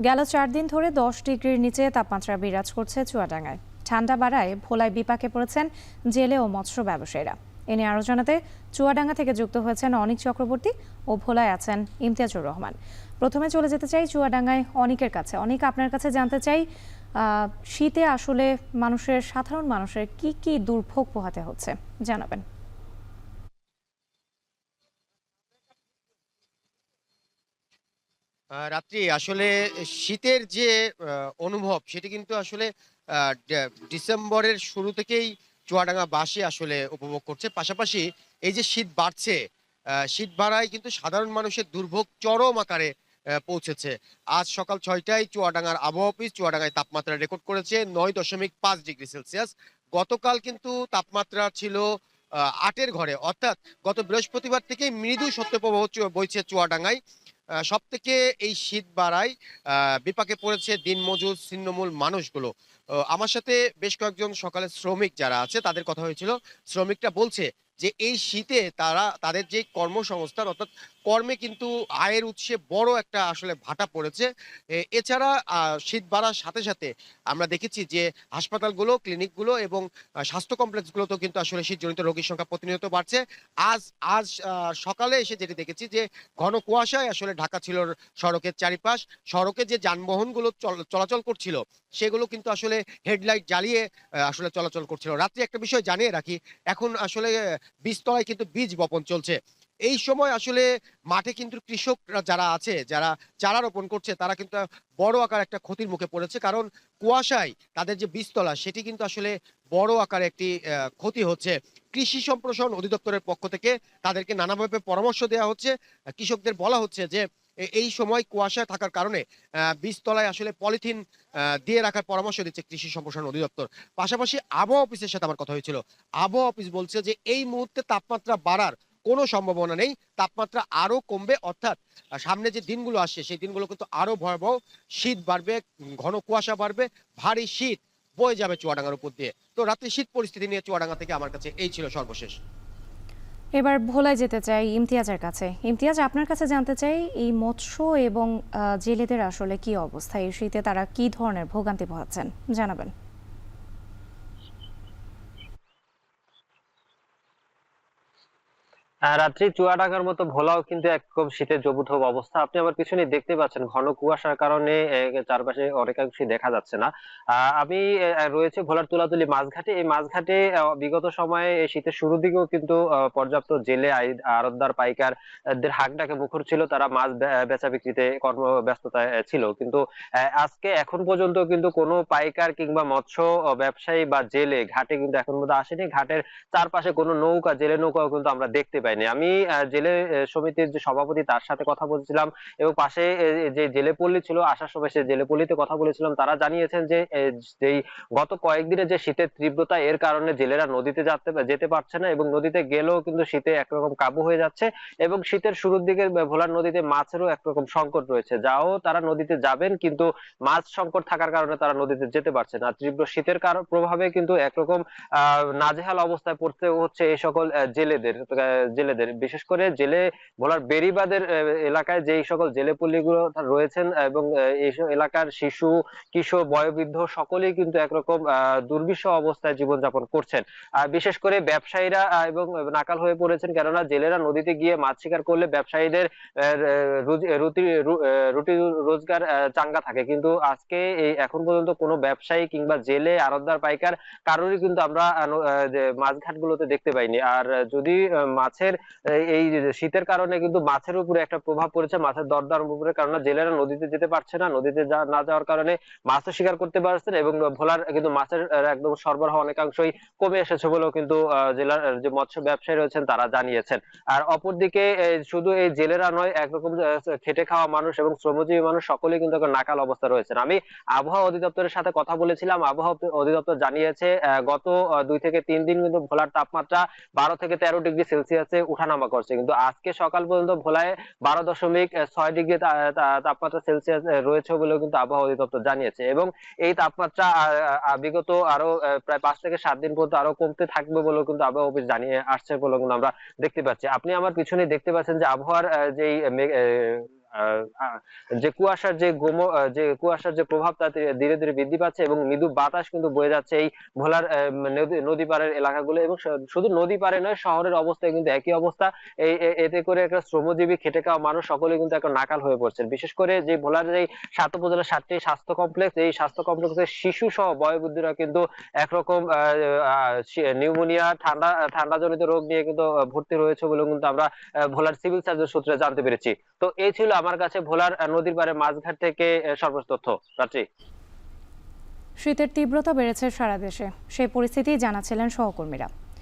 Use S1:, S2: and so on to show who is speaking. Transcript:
S1: গেল 4 দিন ধরে 10 ডিগ্রির নিচে তাপমাত্রা বিরাজ করছে চুয়াডাঙ্গায়। ঠান্ডা বাড়ায় ভোলায় বিপাকে পড়েছেন জেলে ও মৎস্য ব্যবসায়ীরা। এ নিয়ে আরও জানাতে চুয়াডাঙ্গা থেকে যুক্ত হয়েছেন অনিক চক্রবর্তী ও ভোলায় আছেন ইমতিয়াজুর রহমান। প্রথমে চলে যেতে চাই চুয়াডাঙ্গায় অনিকের কাছে। অনিক, আপনার কাছে জানতে চাই, শীতে আসলে সাধারণ মানুষের কি কি দুর্ভোগ পোহাতে হচ্ছে জানাবেন।
S2: রাত্রি আসলে শীতের যে অনুভব সেটি কিন্তু আসলে ডিসেম্বরের শুরু থেকেই চুয়াডাঙ্গাবাসী আসলে উপভোগ করছে। পাশাপাশি এই যে শীত বাড়ছে, শীত বাড়ায় কিন্তু সাধারণ মানুষের দুর্ভোগ চরম আকারে পৌঁছেছে। আজ সকাল ৬টায় চুয়াডাঙ্গার আবহাওয়া অফিস চুয়াডাঙ্গায় তাপমাত্রা রেকর্ড করেছে ৯.৫ ডিগ্রি সেলসিয়াস। গতকাল কিন্তু তাপমাত্রা ছিল ৮ এর ঘরে, অর্থাৎ গত বৃহস্পতিবার থেকেই মৃদু শৈত্যপ্রবাহ বইছে চুয়াডাঙ্গায়। সবথেকে এই শীত বাড়ায় বিপাকে পড়েছে দিনমজুর ছিন্নমূল মানুষগুলো। আমার সাথে বেশ কয়েকজন সকালে শ্রমিক যারা আছে তাদের কথা হয়েছিল। শ্রমিকরা বলছে যে এই শীতে তারা তাদের যে কর্মসংস্থান অর্থাৎ কর্মে কিন্তু আয়ের উৎসে বড় একটা আসলে ভাটা পড়েছে। এছাড়া শীত বাড়ার সাথে, সাথে আমরা দেখেছি যে হাসপাতালগুলো, ক্লিনিকগুলো এবং স্বাস্থ্য কমপ্লেক্সগুলোতেও কিন্তু আসলে শীতজনিত রোগীর সংখ্যা প্রতিনিয়ত বাড়ছে। আজ আজ সকালে এসে যেটি দেখেছি যে ঘন কুয়াশায় আসলে ঢাকা ছিল সড়কের চারিপাশ। সড়কে যে যানবাহনগুলো চলাচল করছিল সেগুলো কিন্তু আসলে হেডলাইট জ্বালিয়ে আসলে চলাচল করছিল। রাত্রে একটা বিষয় জানিয়ে রাখি, এখন আসলে বীজতলায় কিন্তু বীজ বপন চলছে। এই সময় আসলে মাঠে কিন্তু কৃষকরা যারা আছে, যারা চারা রোপণ করছে তারা কিন্তু বড় আকার একটা ক্ষতির মুখে পড়েছে। কারণ কুয়াশায় তাদের যে বীজতলা সেটি কিন্তু আসলে বড় আকারে একটি ক্ষতি হচ্ছে। কৃষি সম্প্রসারণ অধিদপ্তরের পক্ষ থেকে তাদেরকে নানাভাবে পরামর্শ দেওয়া হচ্ছে। কৃষকদের বলা হচ্ছে যে এই সময় কুয়াশায় থাকার কারণে বীজতলায় আসলে পলিথিন দিয়ে রাখার পরামর্শ দিচ্ছে কৃষি সম্প্রসারণ অধিদপ্তর। পাশাপাশি আবহাওয়া অফিসের সাথে আমার কথা হয়েছিল। আবহাওয়া অফিস বলছে যে এই মুহূর্তে তাপমাত্রা বাড়ার কোনো সম্ভাবনা নেই। তাপমাত্রা আরো কমবে, অর্থাৎ সামনে যে দিনগুলো আসছে সেই দিনগুলো কিন্তু আরো ভয়াবহ। শীত বাড়বে, ঘন কুয়াশা বাড়বে, ভারী শীত বয়ে যাবে চুয়াডাঙ্গার উপর দিয়ে। তো রাত্রি শীত পরিস্থিতি নিয়ে চুয়াডাঙ্গা থেকে আমার কাছে এই ছিল সর্বশেষ।
S1: এবার ভোলায় যেতে চাই ইমতিয়াজের কাছে। ইমতিয়াজ, আপনার কাছে জানতে চাই, এই মৎস্য এবং জেলেদের আসলে কি অবস্থা? এই শীতে তারা কি ধরনের ভোগান্তি পোহাচ্ছেন জানাবেন।
S3: রাত্রি চুয়াডাঙ্গার মতো ভোলাও কিন্তু একদম শীতের জবুথব অবস্থা। আপনি আমার পিছনে দেখতে পাচ্ছেন ঘন কুয়াশার কারণে চারপাশে অনেকাংশই দেখা যাচ্ছে না। আমি রয়েছে ভোলার তুলাতুলি মাছঘাটে। এই মাছঘাটে বিগত সময়ে এই শীতের শুরুর দিকেও কিন্তু পর্যাপ্ত জেলে আড়তদার পাইকার দের হাঁকডাকে মুখর ছিল। তারা মাছ বেচা বিক্রিতে কর্মব্যস্ততায় ছিল, কিন্তু আজকে এখন পর্যন্ত কিন্তু কোনো পাইকার কিংবা মৎস্য ব্যবসায়ী বা জেলে ঘাটে কিন্তু এখন পর্যন্ত আসেনি। ঘাটের চারপাশে কোনো নৌকা, জেলে নৌকাও কিন্তু আমরা দেখতে পাইনি। আমি জেলে সমিতির যে সভাপতি তার সাথে কথা বলছিলাম, এবং পাশে যে জেলে পল্লী ছিল, আসার সময় সে জেলে পল্লীতে কথা বলেছিলাম। তারা জানিয়েছেন যে যেই গত কয়েকদিনে যে শীতের তীব্রতা, এর কারণে জেলেরা নদীতে যেতে পারছে না, এবং নদীতে গেলেও কিন্তু শীতে একরকম কাবু হয়ে যাচ্ছে। এবং শীতের শুরুর দিকে ভোলার নদীতে মাছেরও একরকম সংকট রয়েছে। যাও তারা নদীতে যাবেন, কিন্তু মাছ সংকট থাকার কারণে তারা নদীতে যেতে পারছে না। তীব্র শীতের প্রভাবে কিন্তু একরকম নাজেহাল অবস্থায় পড়তে হচ্ছে এই সকল জেলেদের, বিশেষ করে জেলে ভোলার বেড়িবাঁধের এলাকায় যে সকল জেলে পল্লীগুলো রয়েছেন, এবং এইসব এলাকার শিশু, কিশোর, বয়োবৃদ্ধ সকলেই কিন্তু একরকম দুর্বিষহ অবস্থায় জীবনযাপন করছেন। বিশেষ করে ব্যবসায়ীরা এবং নাকাল হয়ে পড়েছেন, কেননা জেলেরা নদীতে গিয়ে মাছ শিকার করলে ব্যবসায়ীদের রুটি রোজগার চাঙ্গা থাকে। কিন্তু আজকে এই এখন পর্যন্ত কোনো ব্যবসায়ী কিংবা জেলে, আড়তদার, পাইকার কারোরই কিন্তু আমরা যে মাছঘাট গুলোতে দেখতে পাইনি। আর যদি মাছের এই যে শীতের কারণে কিন্তু মাছের উপরে একটা প্রভাব পড়েছে, মাছের দরদাম উপরে, কারণ জেলেরা নদীতে যেতে পারছে না। নদীতে না যাওয়ার কারণে মাছও শিকার করতে পারছে না, এবং ভোলার কিন্তু মাছের একদম সরবরাহ অনেকাংশই কমে এসেছে বলেও কিন্তু জেলার যে মৎস্য ব্যবসায়ী রয়েছেন তারা জানিয়েছেন। আর অপরদিকে শুধু এই জেলেরা নয়, একরকম খেটে খাওয়া মানুষ এবং শ্রমজীবী মানুষ সকলেই কিন্তু এখন নাকাল অবস্থা রয়েছেন। আমি আবহাওয়া অধিদপ্তরের সাথে কথা বলেছিলাম। আবহাওয়া অধিদপ্তর জানিয়েছে গত 2 থেকে 3 দিন কিন্তু ভোলার তাপমাত্রা 12 থেকে 13 ডিগ্রি সেলসিয়াসে উঠানামা করছে, কিন্তু আজকে সকাল পর্যন্ত ভোলায় 12.6 ডিগ্রি তাপমাত্রা সেলসিয়াস রয়েছে বলেও কিন্তু আবহাওয়া অধিদপ্তর জানিয়েছে। এবং এই তাপমাত্রা বিগত আরো প্রায় 5 থেকে 7 দিন পর্যন্ত আরো কমতে থাকবে বলেও কিন্তু আবহাওয়া অফিস জানিয়ে আসছে বলে কিন্তু আমরা দেখতে পাচ্ছি। আপনি আমার পিছনে দেখতে পাচ্ছেন যে আবহাওয়ার যেই আহ, আহ, যে কুয়াশার যে প্রভাব তা ধীরে ধীরে বৃদ্ধি পাচ্ছে এবং মৃদু বাতাস কিন্তু বয়ে যাচ্ছে এই ভোলার নদী পাড়ের এলাকাগুলো, এবং শুধু নদী পাড়ে নয়, শহরের অবস্থায় কিন্তু একই অবস্থা। এতে করে একটা শ্রমজীবী খেটে খাওয়া মানুষ সকলে কিন্তু একটা নাকাল হয়ে পড়ছেন। বিশেষ করে যে ভোলার যে 7 উপজেলার 7টি স্বাস্থ্য কমপ্লেক্স, এই স্বাস্থ্য কমপ্লেক্সের শিশু সহ বয়োবৃদ্ধরা কিন্তু একরকম নিউমোনিয়া, ঠান্ডা জনিত রোগ নিয়ে কিন্তু ভর্তি রয়েছে বলে কিন্তু আমরা ভোলার সিভিল সার্জন সূত্রে জানতে পেরেছি। তো এই ছিল আমার কাছে ভোলার নদীর পাড়ে মাছঘাট থেকে সর্বশেষ তথ্য। রাত্রি।
S1: শীতের তীব্রতা বেড়েছে সারা দেশে, সেই পরিস্থিতি জানাচ্ছিলেন সহকর্মীরা।